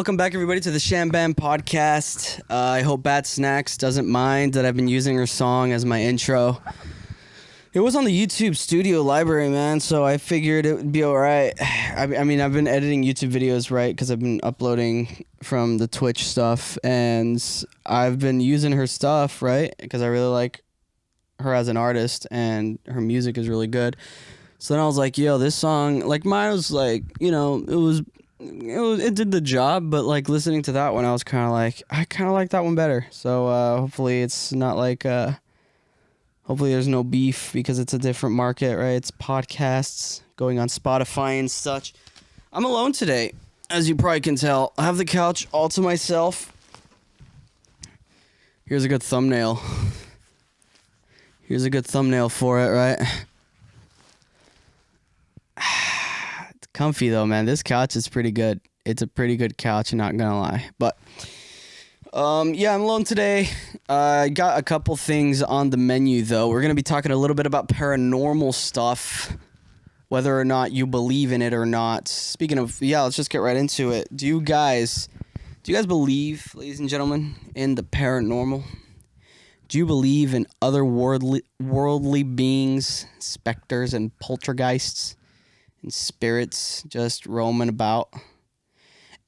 Welcome back, everybody, to the Shambam podcast. I hope Bad Snacks doesn't mind that I've been using her song as my intro. It was on the YouTube Studio library, man, so I figured it would be all right. I mean, I've been editing YouTube videos, right, because I've been uploading from the Twitch stuff, and I've been using her stuff, right, because I really like her as an artist, and her music is really good. So then I was like, yo, this song, like, mine was like, you know, it did the job, but like listening to that one, I was kind of like, I kind of like that one better. So hopefully it's not like, hopefully there's no beef because it's a different market, right? It's podcasts going on Spotify and such. I'm alone today, as you probably can tell. I have the couch all to myself. Here's a good thumbnail. Here's a good thumbnail for it, right? It's comfy though, man. This couch is pretty good. It's a pretty good couch, I'm not gonna lie. But yeah, I'm alone today. I got a couple things on the menu though. We're gonna be talking a little bit about paranormal stuff, whether or not you believe in it or not. Speaking of, yeah, let's just get right into it. Do you guys believe, ladies and gentlemen, in the paranormal? Do you believe in other worldly beings, specters and poltergeists, and spirits just roaming about?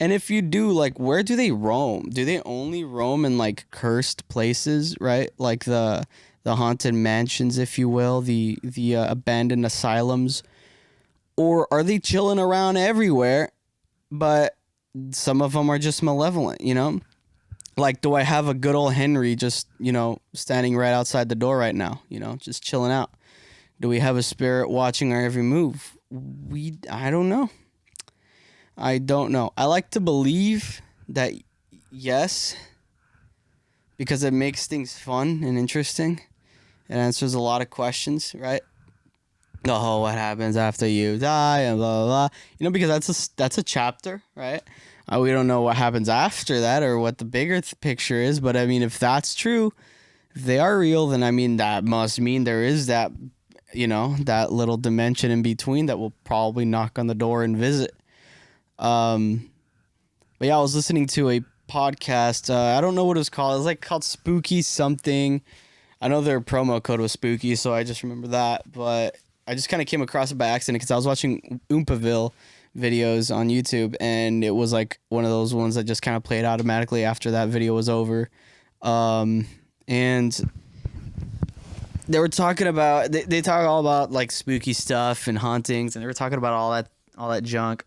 And if you do, like, where do they roam? Do they only roam in, like, cursed places, right? Like the haunted mansions, if you will, the abandoned asylums? Or are they chilling around everywhere, but some of them are just malevolent, you know? Like, do I have a good old Henry just, you know, standing right outside the door right now, you know, just chilling out? Do we have a spirit watching our every move? I don't know. I don't know. I like to believe that yes, because it makes things fun and interesting. It answers a lot of questions, right? Oh, what happens after you die and blah, blah, blah. You know, because that's a chapter, right? We don't know what happens after that or what the bigger picture is. But I mean, if that's true, if they are real, then I mean, that must mean there is that, you know, that little dimension in between that will probably knock on the door and visit. But yeah, I was listening to a podcast. I don't know what it was called. It was like called Spooky something. I know their promo code was Spooky, so I just remember that. But I just kind of came across it by accident because I was watching Oompaville videos on YouTube, and it was like one of those ones that just kind of played automatically after that video was over. And they were talking about they talk all about like spooky stuff and hauntings, and they were talking about all that junk.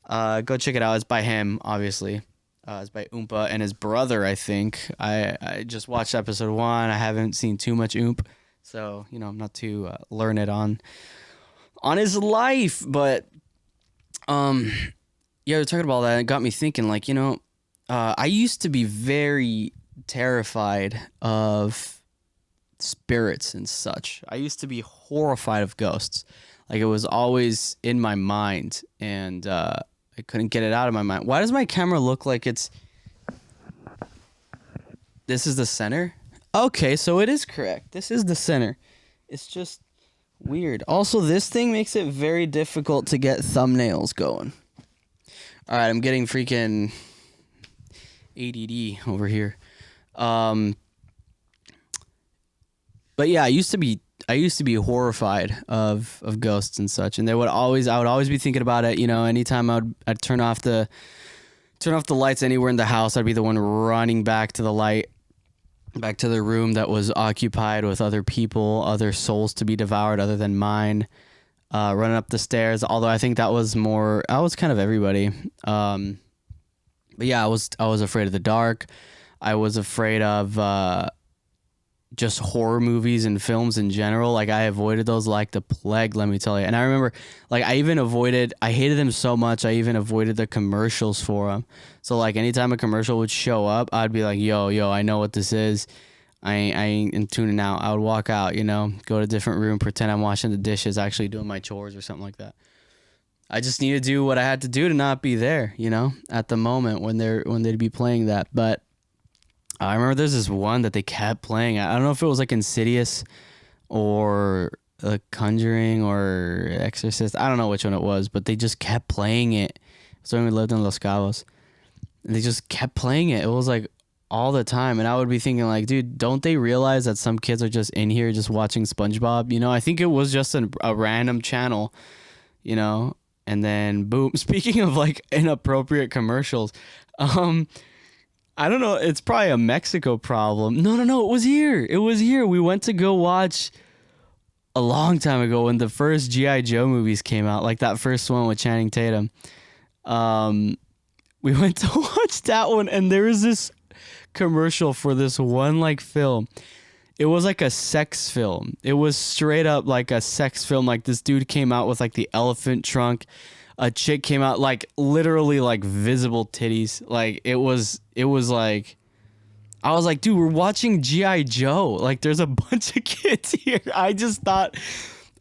Go check it out. It's by him, obviously. It's by Oompa and his brother, I think. I just watched episode 1. I haven't seen too much Oomp, so you know I'm not too learned on his life, but yeah, they're talking about that. It got me thinking, like, you know, I used to be very terrified of spirits and such. I used to be horrified of ghosts. Like, it was always in my mind, and I couldn't get it out of my mind. Why does my camera look like it's... This is the center? Okay, so it is correct. This is the center. It's just weird. Also, this thing makes it very difficult to get thumbnails going. All right, I'm getting freaking ADD over here. But yeah, I used to be horrified of ghosts and such, and I would always be thinking about it. You know, anytime I'd turn off the lights anywhere in the house, I'd be the one running back to the room that was occupied with other people, other souls to be devoured other than mine. Running up the stairs, although I think I was kind of everybody. But yeah, I was afraid of the dark. I was afraid of just horror movies and films in general. Like, I avoided those like the plague, let me tell you. And I remember, like, I hated them so much, I even avoided the commercials for them. So, like, anytime a commercial would show up, I'd be like, yo, I know what this is. I ain't tuning out. I would walk out, you know, go to a different room, pretend I'm washing the dishes, actually doing my chores or something like that. I just need to do what I had to do to not be there, you know, at the moment when they'd be playing that. But I remember there's this one that they kept playing. I don't know if it was like Insidious or Conjuring or Exorcist. I don't know which one it was, but they just kept playing it. So when we lived in Los Cabos. and they just kept playing it. It was like all the time, and I would be thinking like, dude, don't they realize that some kids are just in here just watching SpongeBob? You know, I think it was just a random channel, you know, and then boom. Speaking of like inappropriate commercials, um, I don't know. It's probably a Mexico problem. No. It was here. It was here. We went to go watch a long time ago when the first G.I. Joe movies came out, like that first one with Channing Tatum. We went to watch that one, and there was this commercial for this one like film. It was like a sex film. It was straight up like a sex film. Like this dude came out with like the elephant trunk. A chick came out like literally like visible titties. Like it was like, I was like, dude, we're watching G.I. Joe. Like there's a bunch of kids here.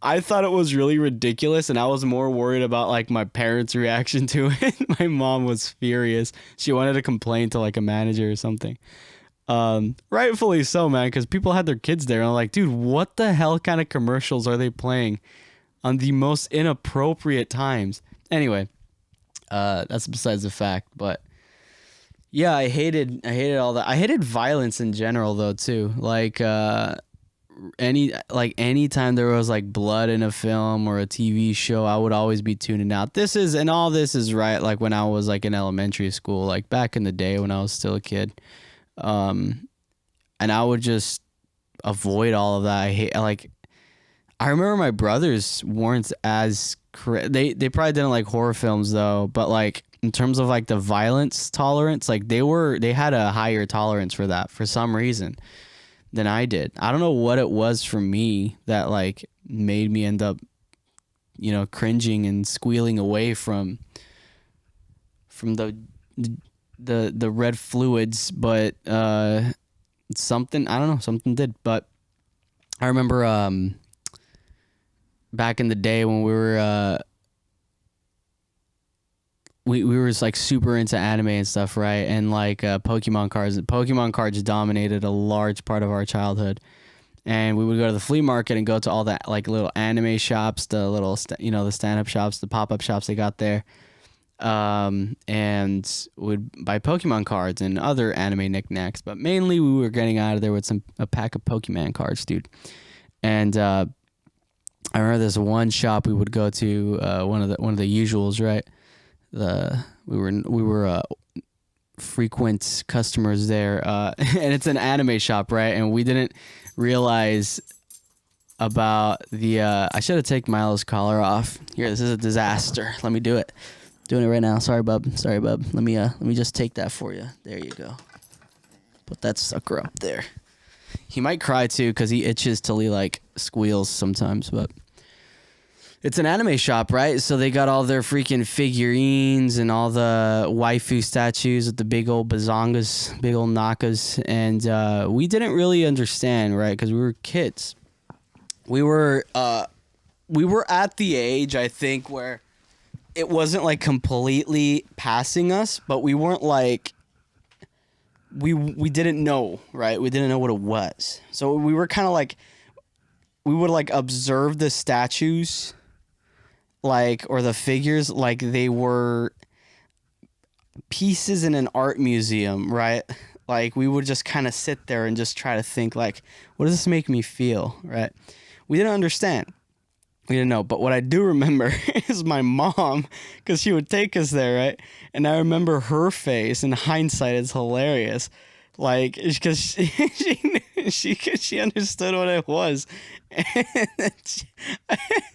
I thought it was really ridiculous, and I was more worried about like my parents' reaction to it. My mom was furious. She wanted to complain to like a manager or something. Rightfully so, man, because people had their kids there. And I'm like, dude, what the hell kind of commercials are they playing on the most inappropriate times? Anyway, that's besides the fact. But yeah, I hated all that. I hated violence in general, though, too. Like, anytime there was like blood in a film or a TV show, I would always be tuning out. All this is right. Like when I was like in elementary school, like back in the day when I was still a kid. And I would just avoid all of that. I remember my brothers weren't as they probably didn't like horror films though, but like in terms of like the violence tolerance, like they had a higher tolerance for that for some reason than I did. I don't know what it was for me that like made me end up, you know, cringing and squealing away from the red fluids, but something, I don't know, something did. But I remember back in the day when we were we were just like super into anime and stuff, right? And like Pokemon cards dominated a large part of our childhood. And we would go to the flea market and go to all that like little anime shops, the little the stand-up shops, the pop-up shops they got there. And would buy Pokemon cards and other anime knickknacks, but mainly we were getting out of there with a pack of Pokemon cards, dude. And I remember this one shop we would go to, one of the usuals, right? We were frequent customers there, and it's an anime shop, right? And we didn't realize about the I should have taken Milo's collar off. Here, this is a disaster. Let me do it. Doing it right now. Sorry, bub. Let me just take that for you. There you go. Put that sucker up there. He might cry too because he itches till he like squeals sometimes, but it's an anime shop, right? So they got all their freaking figurines and all the waifu statues with the big old bazongas, big old nakas, and we didn't really understand, right? Because we were kids. We were at the age, I think, where it wasn't like completely passing us, but we weren't like we didn't know, right? We didn't know what it was. So we were kind of like, we would like observe the statues like, or the figures like they were pieces in an art museum, right? Like we would just kind of sit there and just try to think like, what does this make me feel, right? We didn't understand. We didn't know. But what I do remember is my mom, because she would take us there, right? And I remember her face. In hindsight, it's hilarious. Like, because she understood what it was. And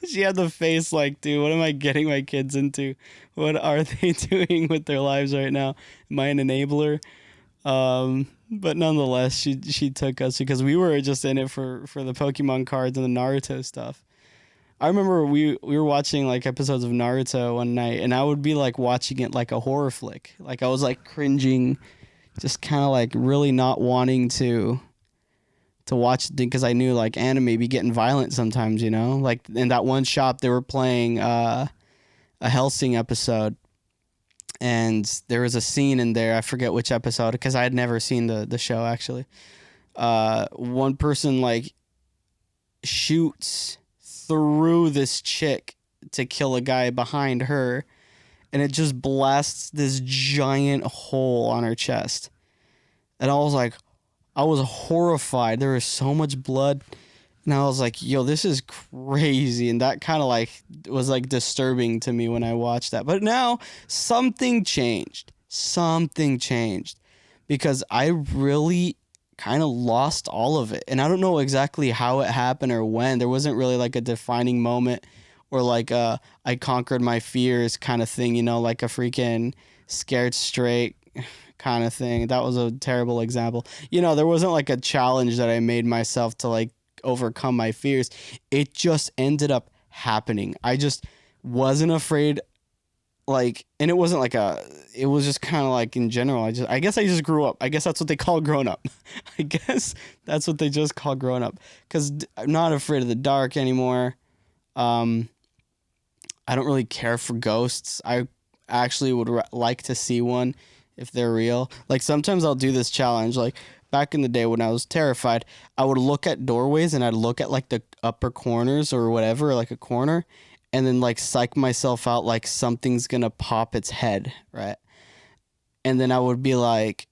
she had the face like, dude, what am I getting my kids into? What are they doing with their lives right now? Am I an enabler? But nonetheless, she took us because we were just in it for the Pokemon cards and the Naruto stuff. I remember we were watching like episodes of Naruto one night, and I would be like watching it like a horror flick. Like I was like cringing, just kind of like really not wanting to watch it because I knew like anime be getting violent sometimes, you know? Like in that one shop they were playing a Hellsing episode, and there was a scene in there, I forget which episode because I had never seen the show actually. One person like shoots through this chick to kill a guy behind her, and it just blasts this giant hole on her chest. And I was horrified. There was so much blood. And I was like, yo, this is crazy. And that kind of like was like disturbing to me when I watched that. But now something changed. Something changed because I really kind of lost all of it. And I don't know exactly how it happened or when. There wasn't really like a defining moment or like I conquered my fears kind of thing, like a freaking scared straight kind of thing. That was a terrible example. There wasn't like a challenge that I made myself to like overcome my fears. It just ended up happening. I just wasn't afraid, like, and it wasn't like it was just kind of like in general. I guess I just grew up. I guess that's what they call grown up. I guess that's what they just call grown up, because I'm not afraid of the dark anymore. I don't really care for ghosts. I actually would like to see one if they're real. Like sometimes I'll do this challenge. Like back in the day when I was terrified, I would look at doorways and I'd look at like the upper corners or whatever, like a corner, and then like psych myself out like something's gonna pop its head, right? And then I would be like,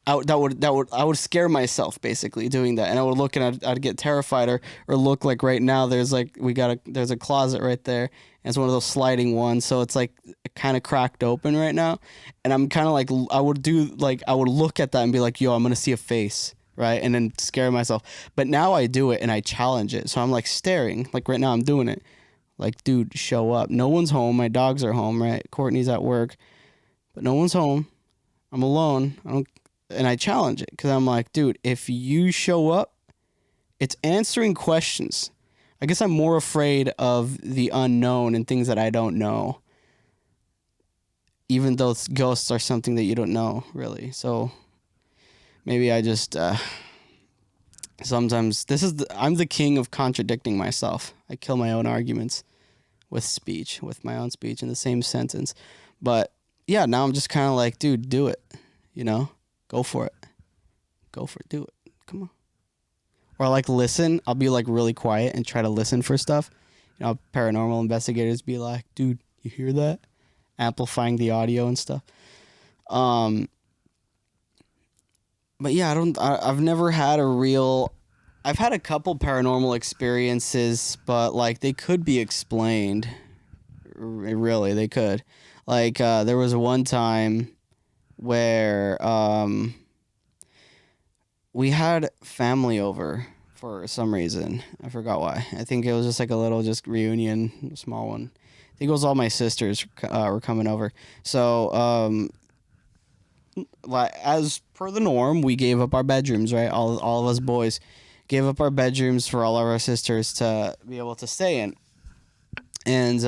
I would scare myself basically doing that, and I would look and I'd get terrified, or look like right now there's like there's a closet right there, and it's one of those sliding ones, so it's like kind of cracked open right now, and I'm kind of like I would look at that and be like, yo, I'm gonna see a face, right, and then scare myself. But now I do it and I challenge it, so I'm like staring, like right now I'm doing it, like, dude, show up. No one's home. My dogs are home, right? Courtney's at work, but no one's home. I'm alone. And I challenge it because I'm like, dude, if you show up, it's answering questions. I guess I'm more afraid of the unknown and things that I don't know, even though ghosts are something that you don't know, really. So maybe I just sometimes I'm the king of contradicting myself. I kill my own arguments with my own speech in the same sentence. But yeah, now I'm just kind of like, dude, do it, go for it. Go for it. Do it. Come on. Or like listen. I'll be like really quiet and try to listen for stuff. Paranormal investigators be like, dude, you hear that? Amplifying the audio and stuff. But yeah, I've never had I've had a couple paranormal experiences, but like they could be explained. Really, they could. Like there was one time where we had family over for some reason. I forgot why. I think it was just like a little reunion, small one. I think it was all my sisters were coming over. So, as per the norm, we gave up our bedrooms, right? All of us boys gave up our bedrooms for all of our sisters to be able to stay in. And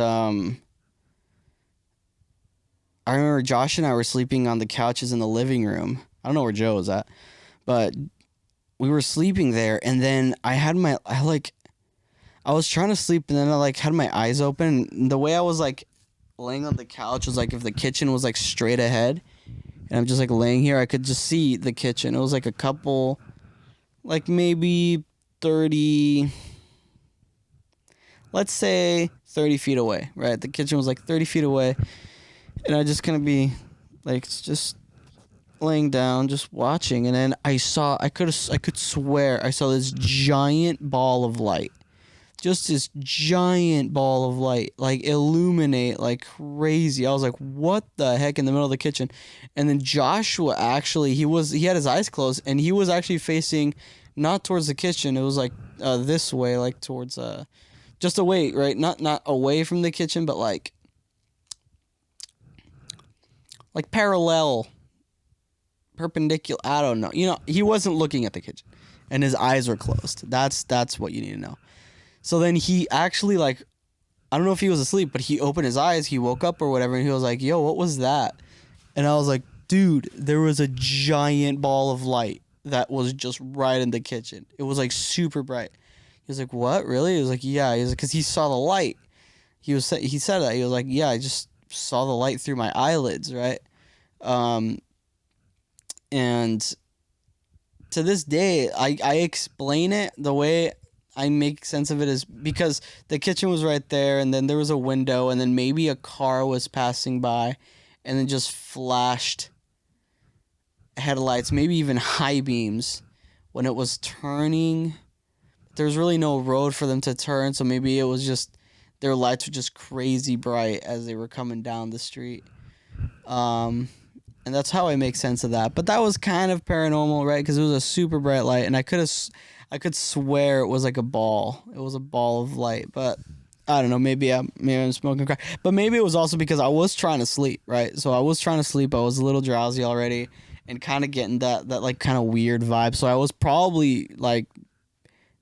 I remember Josh and I were sleeping on the couches in the living room. I don't know where Joe was at, but we were sleeping there, and then I was trying to sleep, and then I like had my eyes open. And the way I was like laying on the couch was like if the kitchen was like straight ahead, and I'm just like laying here, I could just see the kitchen. It was like a couple, like maybe 30, let's say 30 feet away, right? The kitchen was like 30 feet away, and I just gonna be like just laying down, just watching, and then I could swear I saw this giant ball of light. Just this giant ball of light, like illuminate like crazy. I was like, what the heck, in the middle of the kitchen? And then Joshua actually, he had his eyes closed, and he was actually facing not towards the kitchen. It was like this way, like towards just away, right? Not away from the kitchen, but like parallel, perpendicular. I don't know. He wasn't looking at the kitchen, and his eyes were closed. That's what you need to know. So then he actually, like, I don't know if he was asleep, but he opened his eyes, he woke up or whatever, and he was like, yo, what was that? And I was like, dude, there was a giant ball of light that was just right in the kitchen. It was like super bright. He was like, what, really? He was like, yeah. He was like, because he saw the light. He said that. He was like, yeah, I just saw the light through my eyelids, right? And to this day, I explain it the way I make sense of it as because the kitchen was right there, and then there was a window, and then maybe a car was passing by, and then just flashed headlights, maybe even high beams when it was turning. There's really no road for them to turn, so maybe it was just their lights were just crazy bright as they were coming down the street. Um, and that's how I make sense of that. But that was kind of paranormal, right? Because it was a super bright light, and I could swear it was like a ball. It was a ball of light, but I don't know. Maybe I'm smoking crack, but maybe it was also because I was trying to sleep, right? So I was trying to sleep. I was a little drowsy already, and kind of getting that like kind of weird vibe. So I was probably like,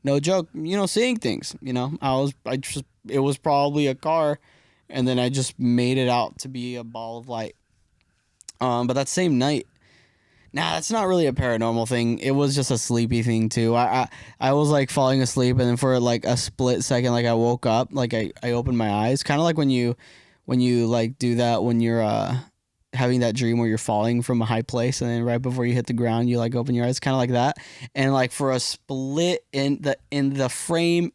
no joke, seeing things. I just it was probably a car, and then I just made it out to be a ball of light. But that same night, nah, that's not really a paranormal thing. It was just a sleepy thing too. I was like falling asleep, and then for like a split second, like I woke up, like I opened my eyes, kind of like when you like do that when you're having that dream where you're falling from a high place, and then right before you hit the ground, you like open your eyes, kind of like that. And like for a split in the frame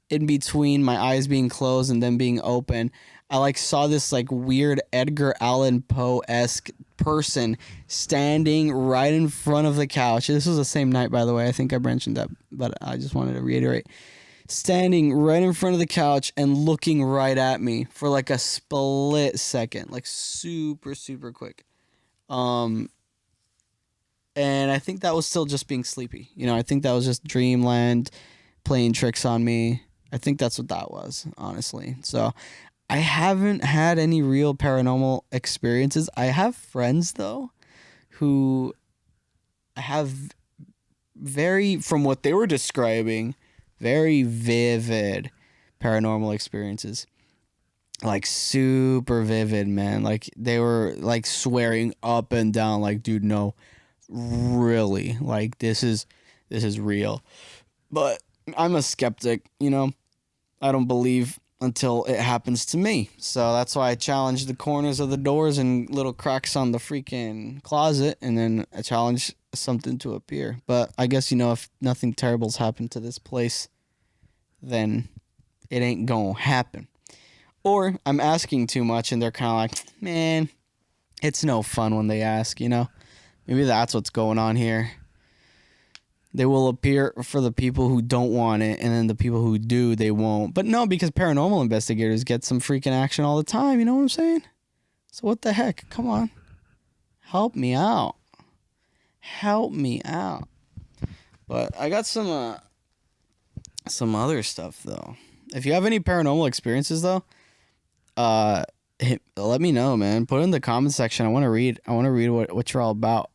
in between my eyes being closed and then being open, I like saw this like weird Edgar Allan Poe-esque person standing right in front of the couch. This was the same night, by the way. I think I mentioned that, but I just wanted to reiterate. Standing right in front of the couch and looking right at me for like a split second, like super, super quick. Um, and I think that was still just being sleepy. I think that was just dreamland playing tricks on me. I think that's what that was, honestly. So I haven't had any real paranormal experiences. I have friends though who have from what they were describing, very vivid paranormal experiences. Like super vivid, man. Like they were like swearing up and down like, dude, no, really. Like this is real. But I'm a skeptic. I don't believe until it happens to me. So that's why I challenge the corners of the doors and little cracks on the freaking closet, and then I challenge something to appear. But I guess, if nothing terrible's happened to this place, then it ain't gonna happen. Or I'm asking too much and they're kind of like, man, it's no fun when they ask. Maybe that's what's going on here. They will appear for the people who don't want it, and then the people who do, they won't. But no, because paranormal investigators get some freaking action all the time. You know what I'm saying? So what the heck? Come on. Help me out. Help me out. But I got some other stuff, though. If you have any paranormal experiences, though, let me know, man. Put it in the comment section. I want to read what you're all about.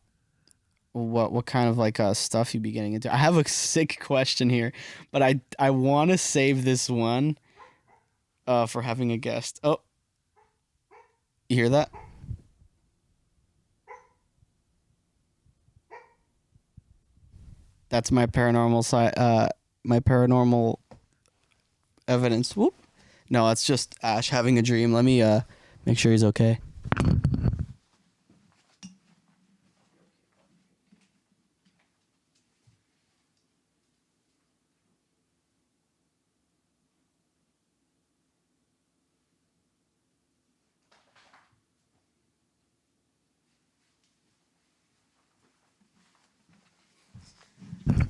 What kind of like stuff you be getting into. I have a sick question here, but I want to save this one for having a guest. Oh, you hear that? That's my paranormal side. My paranormal evidence. Whoop. No, it's just Ash having a dream. Let me make sure he's okay.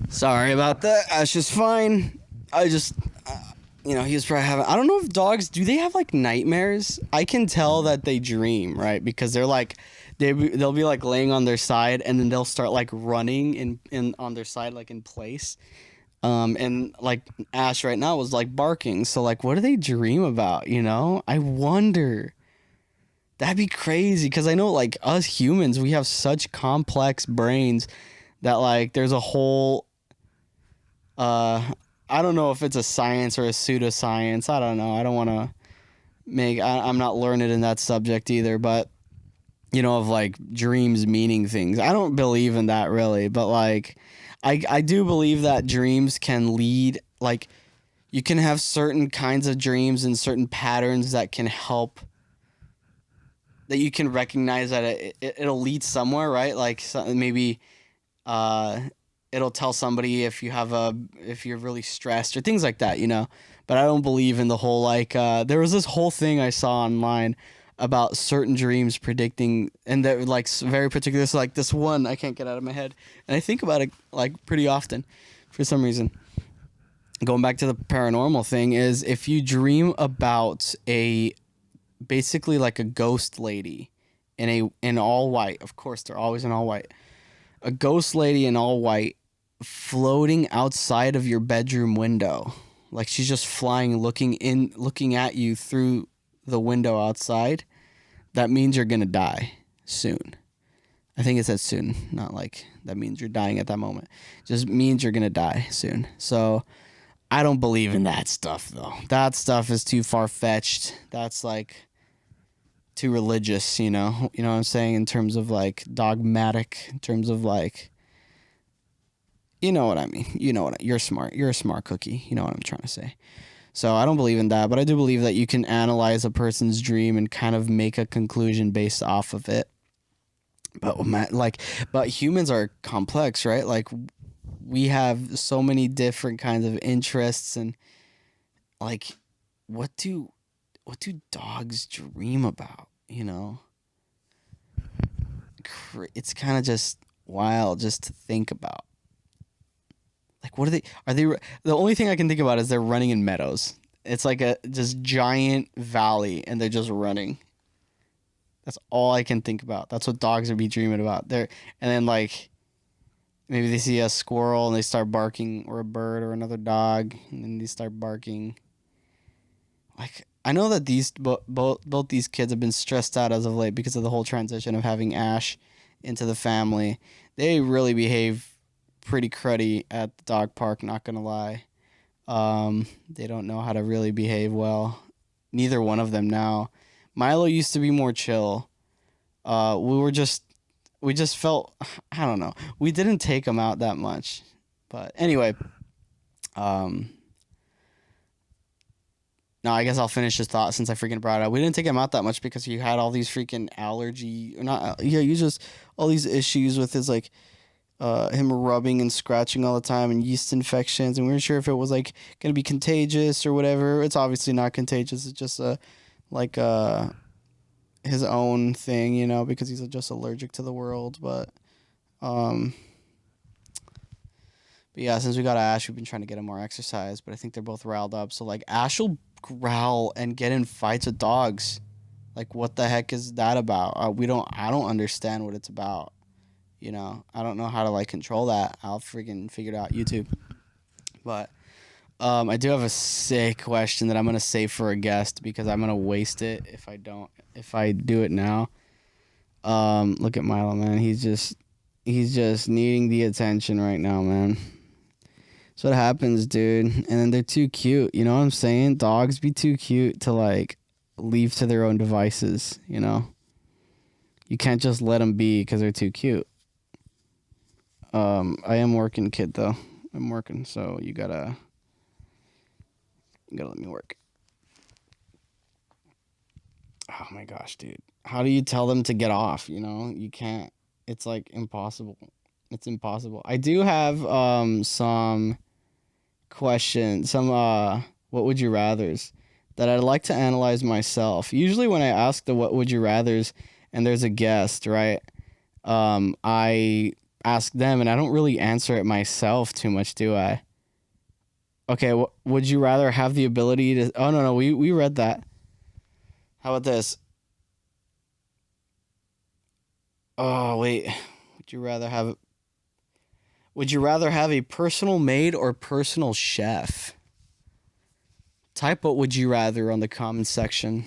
Sorry about that. Ash is fine. I just, he's probably having. I don't know if dogs do they have like nightmares. I can tell that they dream, right? Because they're like, they'll be like laying on their side, and then they'll start like running in on their side like in place. And like Ash right now was like barking. So like, what do they dream about? I wonder. That'd be crazy because I know like us humans, we have such complex brains that like there's a whole uh I don't know if it's a science or a pseudoscience. I don't know. I don't want to I'm not learned in that subject either, but of like dreams meaning things. I don't believe in that really, but like I do believe that dreams can lead like you can have certain kinds of dreams and certain patterns that can help that you can recognize that it'll lead somewhere, right? Like maybe uh it'll tell somebody if you're really stressed or things like that, you know. But I don't believe in the whole like there was this whole thing I saw online about certain dreams predicting, and they're like very particular. So like this one I can't get out of my head, and I think about it like pretty often for some reason. Going back to the paranormal thing is if you dream about a basically like a ghost lady in all white, of course they're always in all white, a ghost lady in all white floating outside of your bedroom window. Like she's just flying, looking at you through the window outside. That means you're going to die soon. I think it says soon, not like that means you're dying at that moment. Just means you're going to die soon. So I don't believe in that stuff though. That stuff is too far fetched. That's like too religious, you know. You know what I'm saying, in terms of like dogmatic, in terms of like, you know what I mean. You know what you're smart. You're a smart cookie. You know what I'm trying to say. So I don't believe in that, but I do believe that you can analyze a person's dream and kind of make a conclusion based off of it. But but humans are complex, right? Like we have so many different kinds of interests, and like what do dogs dream about, you know? It's kind of just wild just to think about. Like what are they the only thing I can think about is they're running in meadows. It's like a just giant valley and they're just running. That's all I can think about. That's what dogs would be dreaming about. And then like maybe they see a squirrel and they start barking, or a bird or another dog, and then they start barking. Like I know that both these kids have been stressed out as of late because of the whole transition of having Ash into the family. They really behave pretty cruddy at the dog park, not gonna lie. They don't know how to really behave well. Neither one of them now. Milo used to be more chill. We just felt, I don't know. We didn't take him out that much. But anyway, um no, I guess I'll finish his thought since I freaking brought it up. We didn't take him out that much because he had all these freaking allergy, or not, yeah, he just all these issues with his like him rubbing and scratching all the time, and yeast infections, and we weren't sure if it was like gonna be contagious or whatever. It's obviously not contagious. It's just like his own thing, you know, because he's just allergic to the world. Um, but yeah, since we got Ash, we've been trying to get him more exercise, but I think they're both riled up. So like Ash will growl and get in fights with dogs. Like what the heck is that about? I don't understand what it's about. You know, I don't know how to like control that. I'll freaking figure it out YouTube. But I do have a sick question that I'm gonna save for a guest because I'm gonna waste it if I do it now. Look at Milo, man. He's just needing the attention right now, man. That's what happens, dude. And then they're too cute. You know what I'm saying? Dogs be too cute to like leave to their own devices. You know, you can't just let them be because they're too cute. I am working, kid, though. I'm working, so you gotta let me work. Oh my gosh, dude. How do you tell them to get off? You know, you can't. It's like impossible. It's impossible. I do have some questions, some what would you rathers that I'd like to analyze myself. Usually when I ask the what would you rathers and there's a guest, right? I ask them and I don't really answer it myself too much, do I? Okay, would you rather have the ability to Oh no, we read that. How about this? Oh, wait. Would you rather have Would you rather have a personal maid or personal chef? Type what would you rather on the comment section.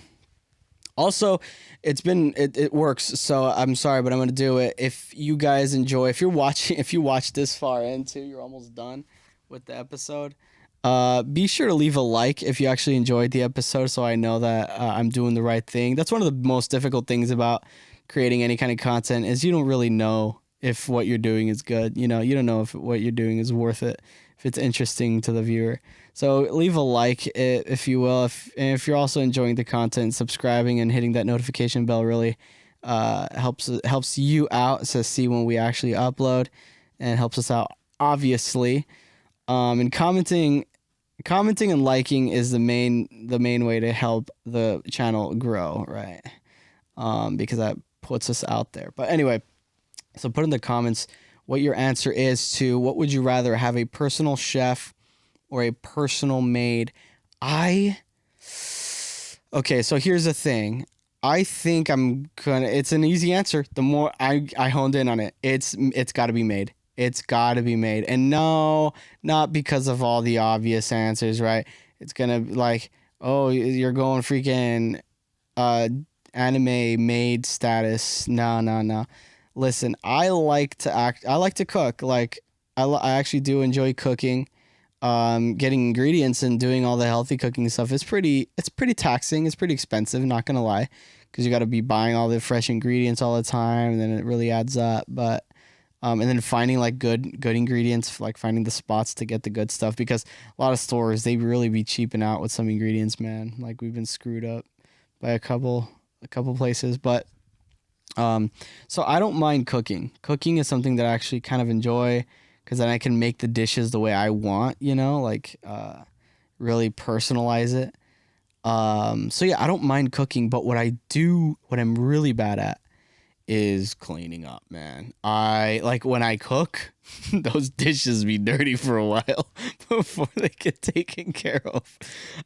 Also, it works, so I'm sorry, but I'm gonna do it. If you guys enjoy, if you watch this far into, you're almost done with the episode. Be sure to leave a like if you actually enjoyed the episode, so I know that I'm doing the right thing. That's one of the most difficult things about creating any kind of content is you don't really know if what you're doing is good. You know, you don't know if what you're doing is worth it, if it's interesting to the viewer. So leave a like, if you will. If you're also enjoying the content, subscribing and hitting that notification bell really helps you out to see when we actually upload, and helps us out obviously. And commenting and liking is the main way to help the channel grow, right? Because that puts us out there. But anyway, so put in the comments what your answer is to what would you rather have, a personal chef or a personal maid. Okay, so here's the thing. I think it's an easy answer. The more I honed in on it, it's got to be made. It's got to be made. And no, not because of all the obvious answers, right? It's going to like, oh, you're going freaking uh anime maid status. No, no, no. Listen, I like to cook. Like I actually do enjoy cooking. Getting ingredients and doing all the healthy cooking stuff is it's pretty taxing. It's pretty expensive, not gonna lie, because you got to be buying all the fresh ingredients all the time, and then it really adds up. But and then finding like good ingredients, like finding the spots to get the good stuff, because a lot of stores, they really be cheaping out with some ingredients, man. Like we've been screwed up by a couple places. But so I don't mind cooking. Cooking is something that I actually kind of enjoy, because then I can make the dishes the way I want, like really personalize it. So yeah, I don't mind cooking, but what I'm really bad at is cleaning up, man. I like when I cook, those dishes be dirty for a while before they get taken care of.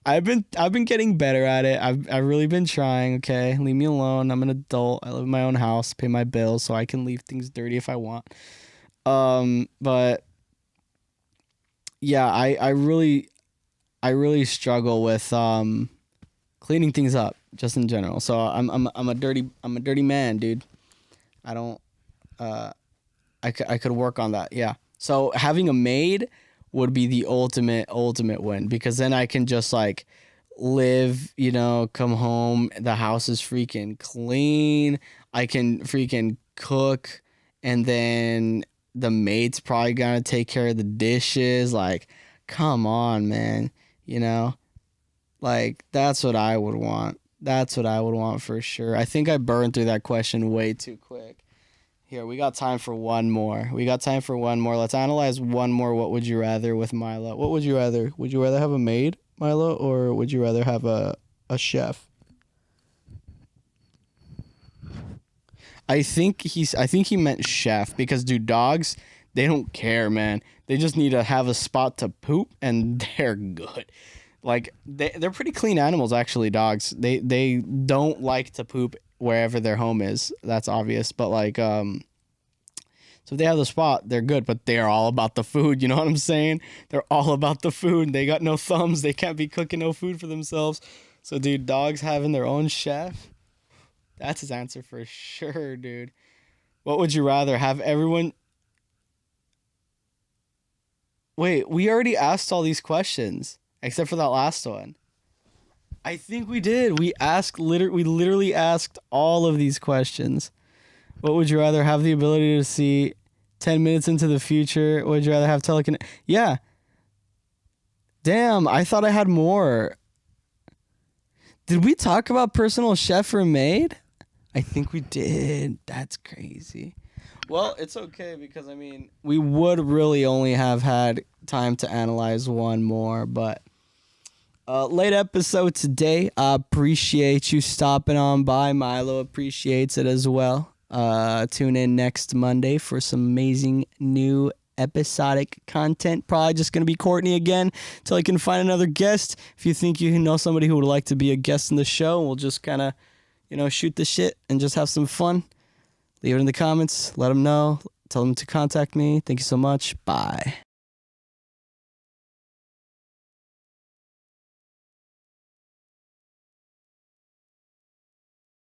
I've been getting better at it. I've really been trying. Okay, leave me alone. I'm an adult. I live in my own house, pay my bills, so I can leave things dirty if I want. But yeah, I really struggle with cleaning things up just in general. So I'm a dirty man, dude. I don't I could work on that. Yeah. So having a maid would be the ultimate win, because then I can just like live, come home, the house is freaking clean. I can freaking cook, and then the maid's probably gonna take care of the dishes. Like, come on, man. Like that's what I would want. That's what I would want for sure. I think I burned through that question way too quick. Here, we got time for one more. Let's analyze one more. What would you rather with Milo? What would you rather? Would you rather have a maid, Milo, or would you rather have a chef? I think he meant chef, because dude, dogs, they don't care, man. They just need to have a spot to poop and they're good. Like they're pretty clean animals, actually, dogs. They don't like to poop wherever their home is. That's obvious, but like so if they have the spot, they're good, but they're all about the food, you know what I'm saying? They're all about the food. They got no thumbs. They can't be cooking no food for themselves. So dude, dogs having their own chef, that's his answer for sure, dude. What would you rather have everyone Wait, we already asked all these questions except for that last one. I think we did. We literally asked all of these questions. What would you rather have, the ability to see 10 minutes into the future? Would you rather have Yeah. Damn, I thought I had more. Did we talk about personal chef or maid? I think we did. That's crazy. Well, it's okay, because I mean, we would really only have had time to analyze one more, but late episode today. I appreciate you stopping on by. Milo appreciates it as well. Tune in next Monday for some amazing new episodic content. Probably just going to be Courtney again till I can find another guest. If you think you know somebody who would like to be a guest in the show, we'll just kind of, shoot the shit and just have some fun. Leave it in the comments. Let them know. Tell them to contact me. Thank you so much. Bye.